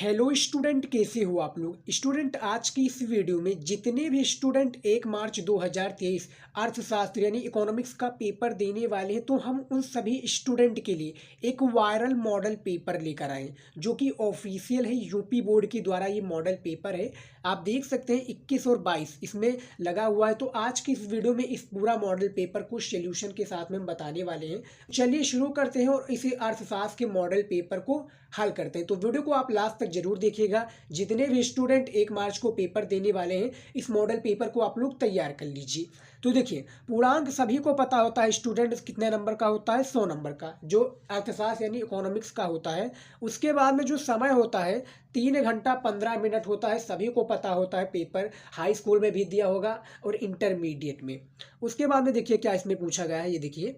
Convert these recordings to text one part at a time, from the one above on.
Hello student, कैसे हो आप लोग। स्टूडेंट, आज की इस वीडियो में जितने भी स्टूडेंट 1 मार्च 2023 अर्थशास्त्र यानी इकोनॉमिक्स का पेपर देने वाले हैं, तो हम उन सभी स्टूडेंट के लिए एक वायरल मॉडल पेपर लेकर आए जो कि ऑफिशियल है। यूपी बोर्ड के द्वारा ये मॉडल पेपर है। आप देख सकते हैं 21 और 22 इसमें लगा हुआ है। तो आज की इस वीडियो में इस पूरा मॉडल पेपर को सोल्यूशन के साथ में हम बताने वाले हैं। चलिए शुरू करते हैं और इसी अर्थशास्त्र के मॉडल पेपर को हल करते हैं। तो वीडियो को आप लास्ट तक जरूर देखिएगा। जितने भी स्टूडेंट 1 मार्च को पेपर देने वाले हैं, इस मॉडल पेपर को आप लोग तैयार कर लीजिए। तो देखिए, पूर्णांक सभी को पता होता है स्टूडेंट कितने नंबर का होता है, 100 नंबर का, जो अर्थशास्त्र यानी इकोनॉमिक्स का होता है। उसके बाद में जो समय होता है 3 घंटा 15 मिनट होता है, सभी को पता होता है। पेपर हाई स्कूल में भी दिया होगा और इंटरमीडिएट में। उसके बाद में देखिए क्या इसमें पूछा गया है। ये देखिए,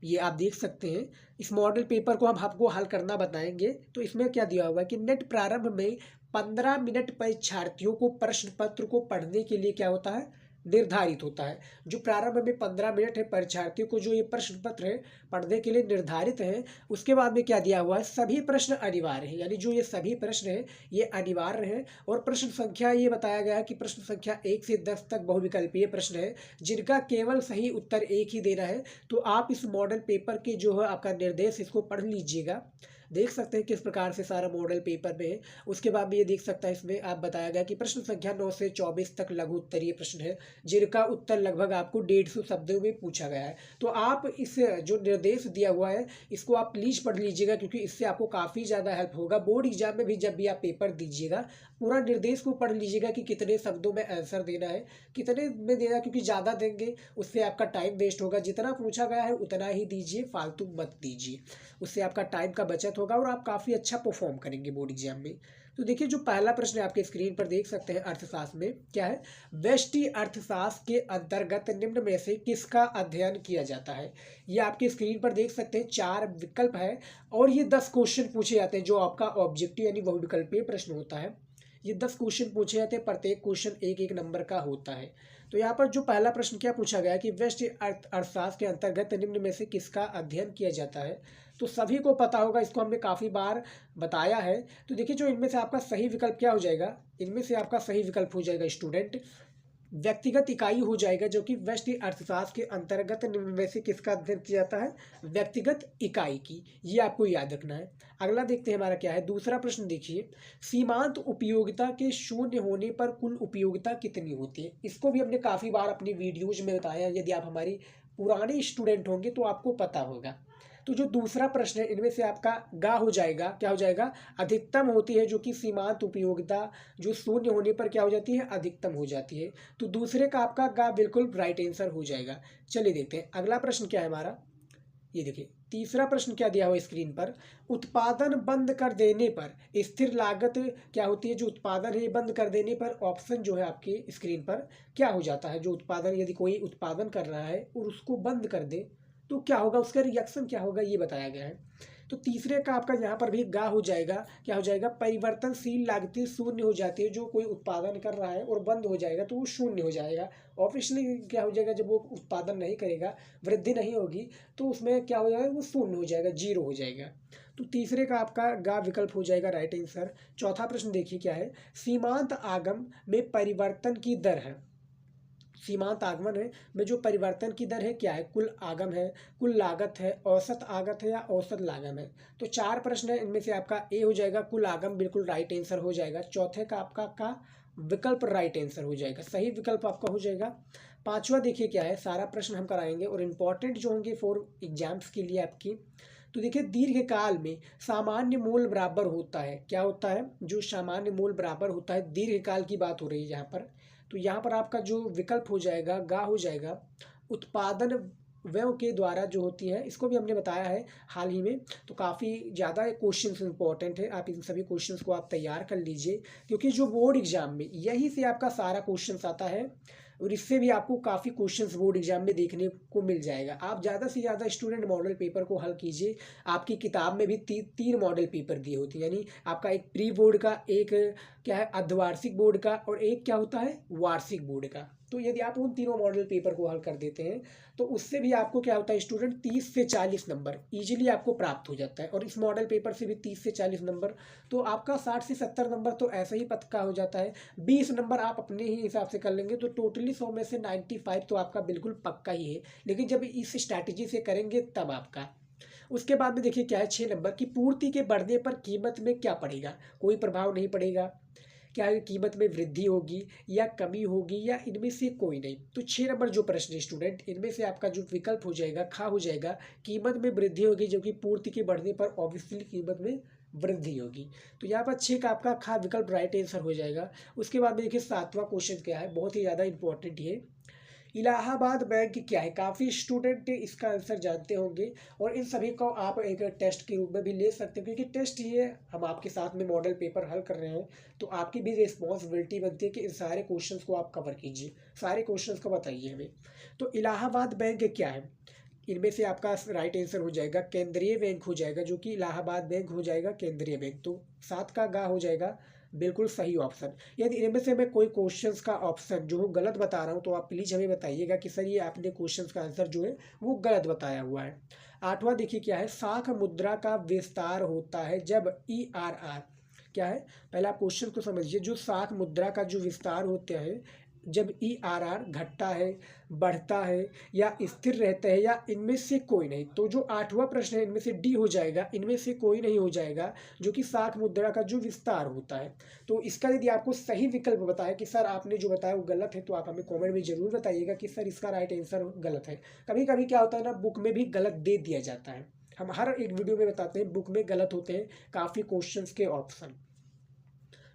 ये आप देख सकते हैं। इस मॉडल पेपर को हम आपको हल करना बताएंगे। तो इसमें क्या दिया हुआ है कि नेट प्रारंभ में 15 मिनट परीक्षार्थियों को प्रश्न पत्र को पढ़ने के लिए क्या होता है, निर्धारित होता है। जो प्रारंभ में 15 मिनट है, परीक्षार्थियों को जो ये प्रश्न पत्र है पढ़ने के लिए निर्धारित है। उसके बाद में क्या दिया हुआ है, सभी प्रश्न अनिवार्य है, यानी जो ये सभी प्रश्न है ये अनिवार्य है। और प्रश्न संख्या ये बताया गया है कि प्रश्न संख्या 1 से 10 तक बहुविकल्पीय प्रश्न है, जिनका केवल सही उत्तर एक ही देना है। तो आप इस मॉडल पेपर के जो है आपका निर्देश, इसको पढ़ लीजिएगा। देख सकते हैं किस प्रकार से सारा मॉडल पेपर में है। उसके बाद में ये देख सकता है, इसमें आप बताया गया कि प्रश्न संख्या 9 से 24 तक लघु उत्तरीय प्रश्न है, जिनका उत्तर लगभग आपको 150 शब्दों में पूछा गया है। तो आप इस जो निर्देश दिया हुआ है इसको आप प्लीज पढ़ लीजिएगा, क्योंकि इससे आपको काफ़ी ज़्यादा हेल्प होगा। बोर्ड एग्जाम में भी जब भी आप पेपर दीजिएगा, पूरा निर्देश को पढ़ लीजिएगा कि कितने शब्दों में आंसर देना है, कितने में देना है, क्योंकि ज़्यादा देंगे उससे आपका टाइम वेस्ट होगा। जितना पूछा गया है उतना ही दीजिए, फालतू मत दीजिए। उससे आपका टाइम का बचत होगा और आप काफ़ी अच्छा परफॉर्म करेंगे बोर्ड एग्जाम में। तो देखिए, जो पहला प्रश्न है आपके स्क्रीन पर देख सकते हैं, अर्थशास्त्र में क्या है, व्यष्टि अर्थशास्त्र के अंतर्गत निम्न में से किसका अध्ययन किया जाता है। ये आपके स्क्रीन पर देख सकते हैं 4 विकल्प है और ये 10 क्वेश्चन पूछे जाते हैं। जो आपका ऑब्जेक्टिव यानी बहुविकल्पीय प्रश्न होता है, ये 10 क्वेश्चन पूछे जाते हैं, प्रत्येक क्वेश्चन एक एक नंबर का होता है। तो यहाँ पर जो पहला प्रश्न क्या पूछा गया कि व्यष्टि अर्थशास्त्र के अंतर्गत निम्न में से किसका अध्ययन किया जाता है। तो सभी को पता होगा, इसको हमने काफ़ी बार बताया है। तो देखिए, जो इनमें से आपका सही विकल्प क्या हो जाएगा, इनमें से आपका सही विकल्प हो जाएगा स्टूडेंट व्यक्तिगत इकाई हो जाएगा, जो कि व्यष्टि अर्थशास्त्र के अंतर्गत निम्न में से किसका अध्ययन किया जाता है, व्यक्तिगत इकाई की। ये आपको याद रखना है। अगला देखते हैं हमारा क्या है, दूसरा प्रश्न देखिए, सीमांत उपयोगिता के शून्य होने पर कुल उपयोगिता कितनी होती है। इसको भी हमने काफ़ी बार अपनी वीडियोज में बताया। यदि आप हमारी पुराने स्टूडेंट होंगे तो आपको पता होगा। तो जो दूसरा प्रश्न है, इनमें से आपका गा हो जाएगा, क्या हो जाएगा, अधिकतम होती है, जो कि सीमांत उपयोगिता जो शून्य होने पर क्या हो जाती है, अधिकतम हो जाती है। तो दूसरे का आपका गा बिल्कुल राइट आंसर हो जाएगा। चलिए देखते हैं अगला प्रश्न क्या है हमारा। ये देखिए, तीसरा प्रश्न क्या दिया हुआ स्क्रीन पर, उत्पादन बंद कर देने पर स्थिर लागत क्या होती है। जो उत्पादन है बंद कर देने पर ऑप्शन जो है आपके स्क्रीन पर क्या हो जाता है। जो उत्पादन, यदि कोई उत्पादन कर रहा है और उसको बंद कर दे तो क्या होगा, उसका रिएक्शन क्या होगा, ये बताया गया है। तो तीसरे का आपका यहाँ पर भी गा हो जाएगा, क्या हो जाएगा, परिवर्तनशील लागतें शून्य हो जाती है। जो कोई उत्पादन कर रहा है और बंद हो जाएगा तो वो शून्य हो जाएगा। ऑब्वियसली क्या हो जाएगा, जब वो उत्पादन नहीं करेगा, वृद्धि नहीं होगी, तो उसमें क्या हो जाएगा, वो शून्य हो जाएगा, जीरो हो जाएगा। तो तीसरे का आपका गा विकल्प हो जाएगा राइट आंसर। चौथा प्रश्न देखिए क्या है, सीमांत आगम में परिवर्तन की दर है। सीमांत आगमन है में जो परिवर्तन की दर है क्या है, कुल आगम है, कुल लागत है, औसत आगत है या औसत लागम है। तो 4 प्रश्न है, इनमें से आपका ए हो जाएगा, कुल आगम बिल्कुल राइट आंसर हो जाएगा। चौथे का आपका का विकल्प राइट आंसर हो जाएगा, सही विकल्प आपका हो जाएगा। पांचवा देखिए क्या है, सारा प्रश्न हम कराएंगे और इंपॉर्टेंट जो होंगे फॉर एग्जाम्स के लिए आपकी। तो देखिए, दीर्घकाल में सामान्य मूल बराबर होता है, क्या होता है, जो सामान्य मूल बराबर होता है, दीर्घकाल की बात हो रही है यहाँ पर। तो यहाँ पर आपका जो विकल्प हो जाएगा गा हो जाएगा, उत्पादन व्यय के द्वारा जो होती है। इसको भी हमने बताया है हाल ही में। तो काफ़ी ज़्यादा क्वेश्चंस इंपॉर्टेंट है, आप इन सभी क्वेश्चंस को आप तैयार कर लीजिए, क्योंकि जो बोर्ड एग्जाम में यहीं से आपका सारा क्वेश्चंस आता है और इससे भी आपको काफ़ी क्वेश्चंस बोर्ड एग्जाम में देखने को मिल जाएगा। आप ज़्यादा से ज़्यादा स्टूडेंट मॉडल पेपर को हल कीजिए। आपकी किताब में भी 3 मॉडल पेपर दिए होते हैं, यानी आपका एक प्री बोर्ड का, एक क्या है अर्धवार्षिक बोर्ड का, और एक क्या होता है वार्षिक बोर्ड का। तो यदि आप उन तीनों मॉडल पेपर को हल कर देते हैं तो उससे भी आपको क्या होता है स्टूडेंट 30 से 40 नंबर इजीली आपको प्राप्त हो जाता है, और इस मॉडल पेपर से भी 30 से 40 नंबर, तो आपका 60 से 70 नंबर तो ऐसे ही पक्का हो जाता है। 20 नंबर आप अपने ही हिसाब से कर लेंगे तो टोटली 100 में से 95 तो आपका बिल्कुल पक्का ही है, लेकिन जब इस स्ट्रैटेजी से करेंगे तब आपका। उसके बाद में देखिए क्या है 6 नंबर की पूर्ति के बढ़ने पर कीमत में क्या पड़ेगा, कोई प्रभाव नहीं पड़ेगा। क्या है कीमत में वृद्धि होगी या कमी होगी या इनमें से कोई नहीं। तो 6 नंबर जो प्रश्न है स्टूडेंट, इनमें से आपका जो विकल्प हो जाएगा खा हो जाएगा, कीमत में वृद्धि होगी, जो कि पूर्ति के बढ़ने पर ऑब्वियसली कीमत में वृद्धि होगी। तो यहाँ पर 6 का आपका खा विकल्प राइट आंसर हो जाएगा। उसके बाद में देखिए 7वां क्वेश्चन क्या है, बहुत ही ज़्यादा इंपॉर्टेंट है। इलाहाबाद बैंक क्या है, काफ़ी स्टूडेंट इसका आंसर जानते होंगे, और इन सभी को आप एक टेस्ट के रूप में भी ले सकते हैं, क्योंकि टेस्ट ये हम आपके साथ में मॉडल पेपर हल कर रहे हैं, तो आपकी भी रिस्पॉन्सिबिलिटी बनती है कि इन सारे क्वेश्चंस को आप कवर कीजिए, सारे क्वेश्चंस को बताइए हमें। तो इलाहाबाद बैंक क्या है, इनमें से आपका राइट आंसर हो जाएगा केंद्रीय बैंक हो जाएगा, जो कि इलाहाबाद बैंक हो जाएगा केंद्रीय बैंक। तो 7 का गा हो जाएगा बिल्कुल सही ऑप्शन। यदि इनमें से मैं कोई क्वेश्चंस का ऑप्शन जो गलत बता रहा हूँ तो आप प्लीज़ हमें बताइएगा कि सर ये आपने क्वेश्चंस का आंसर जो है वो गलत बताया हुआ है। 8वां देखिए क्या है, साख मुद्रा का विस्तार होता है जब ERR क्या है, पहले आप क्वेश्चन को समझिए। जो साख मुद्रा का जो विस्तार होता है जब ERR घटता है, बढ़ता है या स्थिर रहता है, या इनमें से कोई नहीं। तो जो 8वां प्रश्न है इनमें से डी हो जाएगा, इनमें से कोई नहीं हो जाएगा, जो कि साख मुद्रा का जो विस्तार होता है। तो इसका यदि आपको सही विकल्प बताया कि सर आपने जो बताया वो गलत है, तो आप हमें कमेंट में ज़रूर बताइएगा कि सर इसका राइट आंसर गलत है। कभी कभी क्या होता है ना, बुक में भी गलत दे दिया जाता है, हम हर एक वीडियो में बताते हैं बुक में गलत होते हैं काफ़ी क्वेश्चंस के ऑप्शन।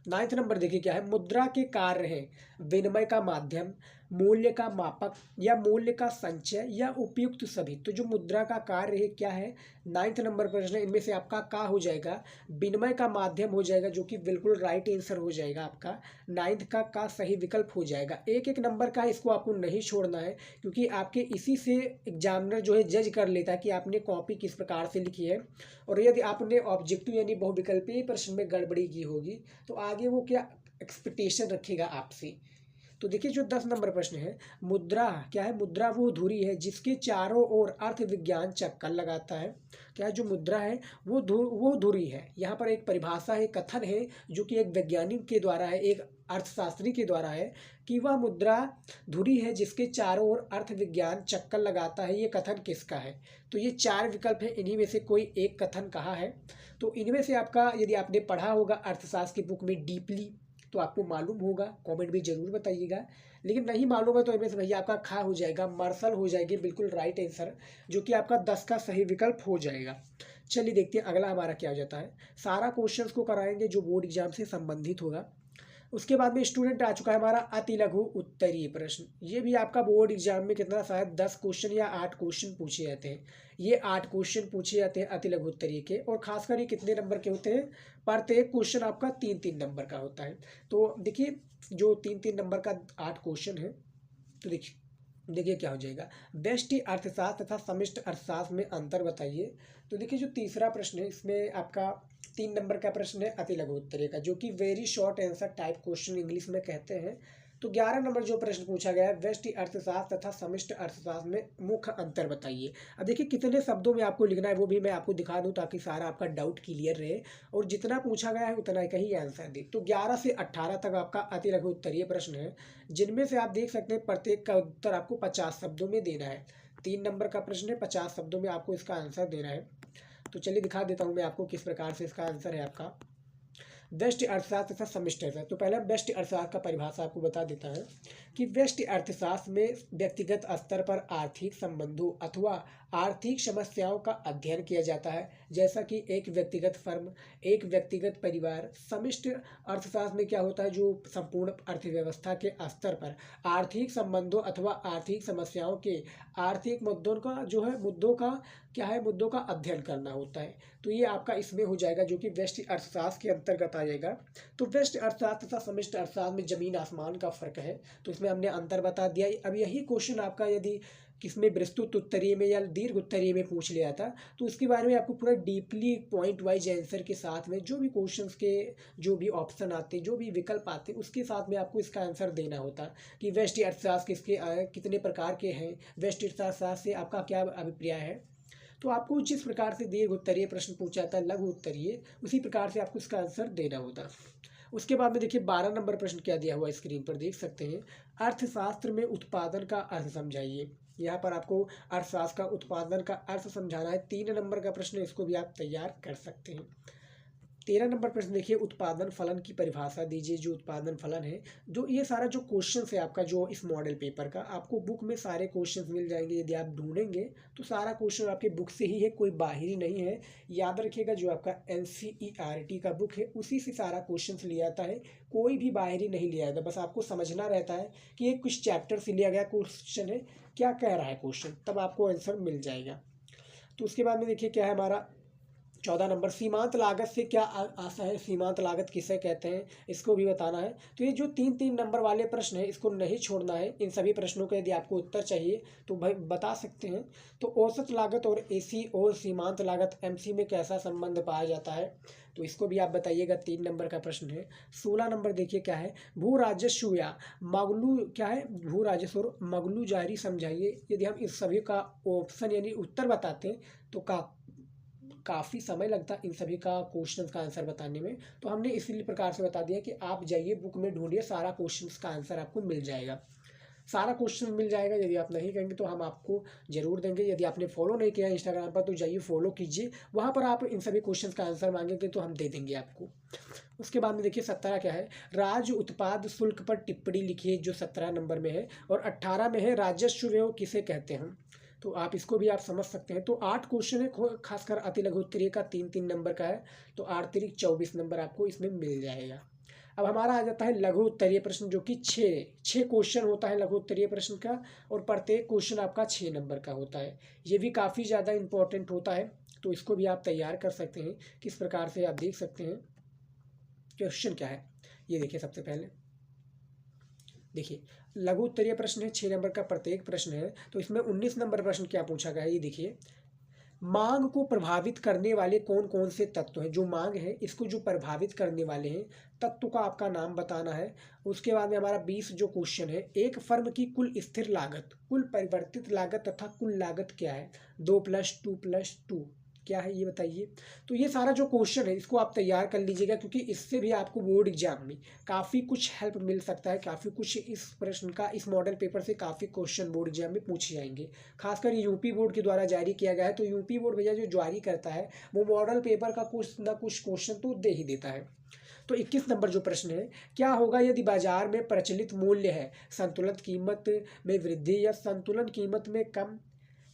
9वां नंबर देखिए क्या है, मुद्रा के कार्य हैं विनिमय का माध्यम, मूल्य का मापक या मूल्य का संचय या उपयुक्त सभी। तो जो मुद्रा का कार्य है क्या है, 9वां नंबर प्रश्न है, इनमें से आपका का हो जाएगा विनिमय का माध्यम हो जाएगा, जो कि बिल्कुल राइट आंसर हो जाएगा आपका। 9th का सही विकल्प हो जाएगा। एक एक नंबर का इसको आपको नहीं छोड़ना है, क्योंकि आपके इसी से एग्जामिनर जो है जज कर लेता है कि आपने कॉपी किस प्रकार से लिखी है, और यदि आपने ऑब्जेक्टिव यानी बहुविकल्पीय प्रश्न में गड़बड़ी की होगी तो आगे वो क्या एक्सपेक्टेशन रखेगा आपसे। तो देखिए जो 10 नंबर प्रश्न है, मुद्रा क्या है, मुद्रा वो धुरी है जिसके चारों ओर अर्थ विज्ञान चक्कर लगाता है। क्या है, जो मुद्रा है वो धुरी है। यहाँ पर एक परिभाषा है, कथन है, जो कि एक वैज्ञानिक के द्वारा है, एक अर्थशास्त्री के द्वारा है, कि वह मुद्रा धुरी है जिसके चारों ओर अर्थ विज्ञान चक्कर लगाता है। ये कथन किसका है, तो ये 4 विकल्प है, इन्हीं में से कोई एक कथन कहा है। तो इनमें से आपका यदि आपने पढ़ा होगा अर्थशास्त्र की बुक में डीपली तो आपको मालूम होगा, कमेंट भी जरूर बताइएगा। लेकिन नहीं मालूम है तो इनमें से भैया आपका खा हो जाएगा, मार्शल हो जाएगी बिल्कुल राइट आंसर, जो कि आपका 10 का सही विकल्प हो जाएगा। चलिए देखते हैं अगला हमारा क्या हो जाता है। सारा क्वेश्चंस को कराएंगे जो बोर्ड एग्जाम से संबंधित होगा। उसके बाद में स्टूडेंट आ चुका है हमारा अति लघु उत्तरीय प्रश्न। ये भी आपका बोर्ड एग्जाम में कितना शायद 10 क्वेश्चन या 8 क्वेश्चन पूछे जाते हैं। ये 8 क्वेश्चन पूछे जाते हैं अति लघु उत्तरीय के, और खासकर ये कितने नंबर के होते हैं, प्रत्येक क्वेश्चन आपका 3-3 नंबर का होता है। तो देखिए जो 3-3 नंबर का 8 क्वेश्चन है, तो देखिए क्या हो जाएगा, व्यष्टि अर्थशास्त्र तथा समष्टि अर्थशास्त्र में अंतर बताइए। तो देखिए जो तीसरा प्रश्न है इसमें आपका 3 नंबर का प्रश्न है अति लघु उत्तरीय का, जो कि very short answer type question English में कहते हैं। तो 11 नंबर जो प्रश्न पूछा गया है, व्यष्टि अर्थशास्त्र तथा समष्टि अर्थशास्त्र में मुख्य अंतर बताइए। अब देखिए कितने शब्दों में आपको लिखना है वो भी मैं आपको दिखा दूं, ताकि सारा आपका डाउट क्लियर रहे, और जितना पूछा गया है उतना का ही आंसर दे। तो 11 से 18 तक आपका अति लघु उत्तरीय प्रश्न है, जिनमें से आप देख सकते हैं प्रत्येक का उत्तर आपको 50 शब्दों में देना है। 3 नंबर का प्रश्न है, 50 शब्दों में आपको इसका आंसर देना है। तो चलिए दिखा देता हूँ मैं आपको किस प्रकार से इसका आंसर है आपका। व्यष्टि अर्थशास्त्र तथा समष्टि अर्थशास्त्र। तो पहले व्यष्टि अर्थशास्त्र का परिभाषा आपको बता देता है कि व्यष्टि अर्थशास्त्र में व्यक्तिगत स्तर पर आर्थिक संबंधों अथवा आर्थिक समस्याओं का अध्ययन किया जाता है, जैसा कि एक व्यक्तिगत फर्म, एक व्यक्तिगत परिवार। समष्टि अर्थशास्त्र में क्या होता है, जो संपूर्ण अर्थव्यवस्था के स्तर पर आर्थिक संबंधों अथवा आर्थिक समस्याओं के आर्थिक मुद्दों का जो है मुद्दों का अध्ययन करना होता है। तो ये आपका इसमें हो जाएगा, जो कि व्यष्टि अर्थशास्त्र के अंतर्गत आ जाएगा। तो व्यष्टि अर्थशास्त्र तथा समष्टि अर्थशास्त्र में जमीन आसमान का फर्क है, तो इसमें हमने अंतर बता दिया। अब यही क्वेश्चन आपका यदि किसमें विस्तृत उत्तरीय में या दीर्घ उत्तरीय में पूछ लिया था। तो उसके बारे में आपको पूरा डीपली पॉइंट वाइज आंसर के साथ में जो भी क्वेश्चंस के जो भी ऑप्शन आते हैं, जो भी विकल्प आते हैं, उसके साथ में आपको इसका आंसर देना होता कि व्यष्टि अर्थशास्त्र किसके कितने प्रकार के हैं, व्यष्टि अर्थशास्त्र से आपका क्या अभिप्राय है। तो आपको जिस प्रकार से दीर्घ उत्तरीय प्रश्न पूछा था, लघु उत्तरीय, उसी प्रकार से आपको इसका आंसर देना होता। उसके बाद में देखिए 12 नंबर प्रश्न क्या दिया हुआ स्क्रीन पर देख सकते हैं। अर्थशास्त्र में उत्पादन का अर्थ समझाइए। यहाँ पर आपको अर्थशास्त्र का उत्पादन का अर्थ समझाना है। 3 नंबर का प्रश्न है, इसको भी आप तैयार कर सकते हैं। 13 नंबर प्रश्न देखिए, उत्पादन फलन की परिभाषा दीजिए। जो उत्पादन फलन है, जो ये सारा जो क्वेश्चन है आपका, जो इस मॉडल पेपर का, आपको बुक में सारे क्वेश्चंस मिल जाएंगे। यदि आप ढूंढेंगे तो सारा क्वेश्चन आपके बुक से ही है, कोई बाहरी नहीं है। याद रखिएगा, जो आपका NCERT का बुक है उसी से सारा क्वेश्चन लिया आता है, कोई भी बाहरी नहीं लिया जाता। बस आपको समझना रहता है कि ये कुछ चैप्टर से लिया गया क्वेश्चन है, क्या कह रहा है क्वेश्चन, तब आपको आंसर मिल जाएगा। तो उसके बाद में देखिए क्या है हमारा 14 नंबर, सीमांत लागत से क्या आशा है। सीमांत लागत किसे कहते हैं, इसको भी बताना है। तो ये जो 3-3 नंबर वाले प्रश्न है, इसको नहीं छोड़ना है। इन सभी प्रश्नों के यदि आपको उत्तर चाहिए तो भाई बता सकते हैं। तो औसत लागत और AC और सीमांत लागत MC में कैसा संबंध पाया जाता है, तो इसको भी आप बताइएगा। 3 नंबर का प्रश्न है। 16 नंबर देखिए क्या है, भू राजस्व या मगलू, क्या है, भू राजस्व और मगलू जारी समझाइए। यदि हम इस सभी का ऑप्शन यानी उत्तर बताते हैं तो काफ़ी समय लगता है इन सभी का क्वेश्चंस का आंसर बताने में। तो हमने इसी प्रकार से बता दिया कि आप जाइए बुक में ढूंढिए, सारा क्वेश्चंस का आंसर आपको मिल जाएगा। सारा क्वेश्चन मिल जाएगा। यदि आप नहीं कहेंगे तो हम आपको जरूर देंगे। यदि आपने फॉलो नहीं किया इंस्टाग्राम पर तो जाइए फॉलो कीजिए, वहाँ पर आप इन सभी क्वेश्चंस का आंसर मांगेंगे तो हम दे देंगे आपको। उसके बाद में देखिए 17 क्या है, राज्य उत्पाद शुल्क पर टिप्पणी लिखिए, जो 17 नंबर में है। और 18 में है, राजस्व व्यय किसे कहते हैं। तो आप इसको भी आप समझ सकते हैं। तो 8 क्वेश्चन है, खासकर अति लघु उत्तरीय का 3-3 नंबर का है। तो 8 तिरिक 24 नंबर आपको इसमें मिल जाएगा। अब हमारा आ जाता है लघु उत्तरीय प्रश्न, जो कि 6 क्वेश्चन होता है लघु उत्तरीय प्रश्न का, और प्रत्येक क्वेश्चन आपका 6 नंबर का होता है। ये भी काफ़ी ज़्यादा इंपॉर्टेंट होता है। तो इसको भी आप तैयार कर सकते हैं। किस प्रकार से आप देख सकते हैं क्वेश्चन क्या है, ये देखिए। सबसे पहले देखिए लघु उत्तरीय प्रश्न है, 6 नंबर का प्रत्येक प्रश्न है। तो इसमें 19 नंबर प्रश्न क्या पूछा गया है, ये देखिए। मांग को प्रभावित करने वाले कौन कौन से तत्व हैं। जो मांग है इसको जो प्रभावित करने वाले हैं तत्व का आपका नाम बताना है। उसके बाद में हमारा 20 जो क्वेश्चन है, एक फर्म की कुल स्थिर लागत, कुल परिवर्तित लागत तथा कुल लागत क्या है। 2+2+2 क्या है ये बताइए। तो ये सारा जो क्वेश्चन है इसको आप तैयार कर लीजिएगा, क्योंकि इससे भी आपको बोर्ड एग्जाम में काफ़ी कुछ हेल्प मिल सकता है। काफ़ी कुछ इस प्रश्न का, इस मॉडल पेपर से काफ़ी क्वेश्चन बोर्ड एग्जाम में पूछे जाएंगे। खासकर यूपी बोर्ड के द्वारा जारी किया गया है। तो यूपी बोर्ड भैया जो जारी करता है वो मॉडल पेपर का कुछ ना कुछ क्वेश्चन तो दे ही देता है। तो 21 नंबर जो प्रश्न है, क्या होगा यदि बाजार में प्रचलित मूल्य है संतुलित कीमत में वृद्धि या संतुलन कीमत में कम।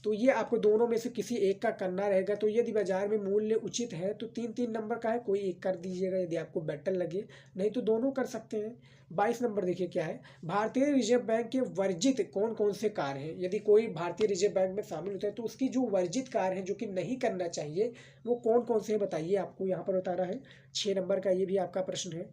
तो ये आपको दोनों में से किसी एक का करना रहेगा। तो यदि बाजार में मूल्य उचित है तो 3-3 नंबर का है, कोई एक कर दीजिएगा यदि आपको बेटर लगे, नहीं तो दोनों कर सकते हैं। 22 नंबर देखिए क्या है, भारतीय रिजर्व बैंक के वर्जित कौन कौन से कार्य हैं। यदि कोई भारतीय रिजर्व बैंक में शामिल होता है तो उसकी जो वर्जित कार्य हैं, जो कि नहीं करना चाहिए, वो कौन कौन से बताइए, आपको यहाँ पर बताना है। 6 नंबर का ये भी आपका प्रश्न है।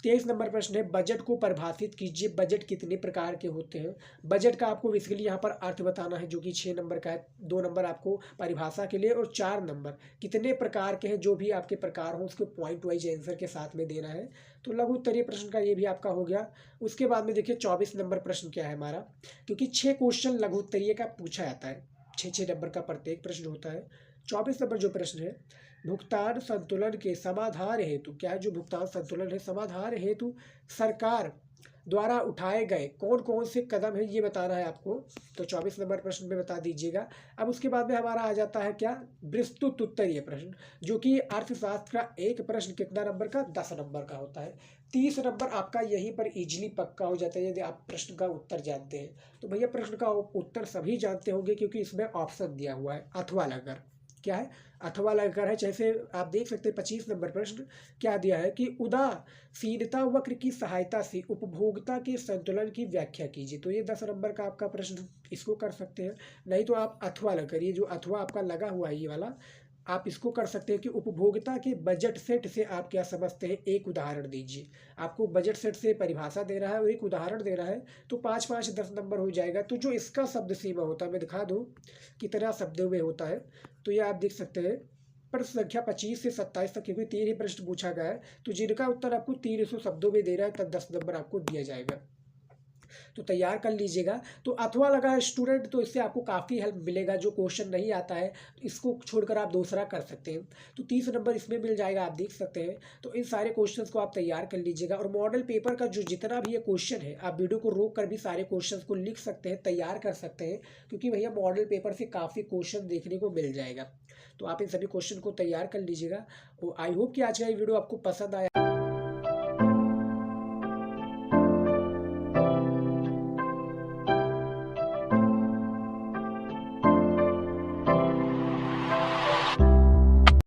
23 नंबर प्रश्न है, बजट को परिभाषित कीजिए। बजट कितने प्रकार के होते हैं। बजट का आपको बेसिकली यहाँ पर अर्थ बताना है, जो कि 6 नंबर का है। 2 नंबर आपको परिभाषा के लिए, और 4 नंबर कितने प्रकार के हैं, जो भी आपके प्रकार हो उसको पॉइंट वाइज आंसर के साथ में देना है। तो लघु उत्तरीय प्रश्न का ये भी आपका हो गया। उसके बाद में देखिए 24 नंबर प्रश्न क्या है हमारा, क्योंकि 6 क्वेश्चन लघु उत्तरीय का पूछा जाता है, 6-6 नंबर का प्रत्येक प्रश्न होता है। 24 नंबर जो प्रश्न है, भुगतान संतुलन के समाधान हेतु, क्या है, जो भुगतान संतुलन है समाधान हेतु सरकार द्वारा उठाए गए कौन कौन से कदम है, ये बताना है आपको। तो 24 नंबर प्रश्न में बता दीजिएगा। अब उसके बाद में हमारा आ जाता है क्या, विस्तृत उत्तरीय प्रश्न, जो कि अर्थशास्त्र का एक प्रश्न कितना नंबर का, 10 नंबर का होता है। 30 नंबर आपका यहीं पर इजीली पक्का हो जाता है यदि आप प्रश्न का उत्तर जानते हैं। तो भैया प्रश्न का उत्तर सभी जानते होंगे, क्योंकि इसमें ऑप्शन दिया हुआ है अथवा लगकर, क्या है, अथवा लगकर है। जैसे आप देख सकते हैं 25 नंबर प्रश्न क्या दिया है कि उदासीनता वक्र की सहायता से उपभोक्ता के संतुलन की व्याख्या कीजिए। तो ये 10 नंबर का आपका प्रश्न, इसको कर सकते हैं। नहीं तो आप अथवा लगकर, ये जो अथवा आपका लगा हुआ है ये वाला, आप इसको कर सकते हैं कि उपभोक्ता के बजट सेट से आप क्या समझते हैं, एक उदाहरण दीजिए। आपको बजट सेट से परिभाषा दे रहा है और एक उदाहरण दे रहा है, तो 5-5 10 नंबर हो जाएगा। तो जो इसका शब्द सीमा होता है, मैं दिखा दूँ कितना शब्दों में होता है। तो ये आप देख सकते हैं प्रश्न संख्या 25 से 27 तक, क्योंकि 3 ही प्रश्न पूछा गया है, तो जिनका उत्तर आपको 300 शब्दों में दे रहा है तब 10 नंबर आपको दिया जाएगा। तो तैयार कर लीजिएगा। तो अथवा लगा स्टूडेंट, तो इससे आपको काफ़ी हेल्प मिलेगा। जो क्वेश्चन नहीं आता है इसको छोड़कर आप दूसरा कर सकते हैं, तो 30 नंबर इसमें मिल जाएगा, आप देख सकते हैं। तो इन सारे क्वेश्चंस को आप तैयार कर लीजिएगा। और मॉडल पेपर का जो जितना भी ये क्वेश्चन है, आप वीडियो को रोक कर भी सारे क्वेश्चन को लिख सकते हैं, तैयार कर सकते हैं, क्योंकि भैया मॉडल पेपर से काफ़ी क्वेश्चन देखने को मिल जाएगा। तो आप इन सभी क्वेश्चन को तैयार कर लीजिएगा। आई होप कि आज का ये वीडियो आपको पसंद आया।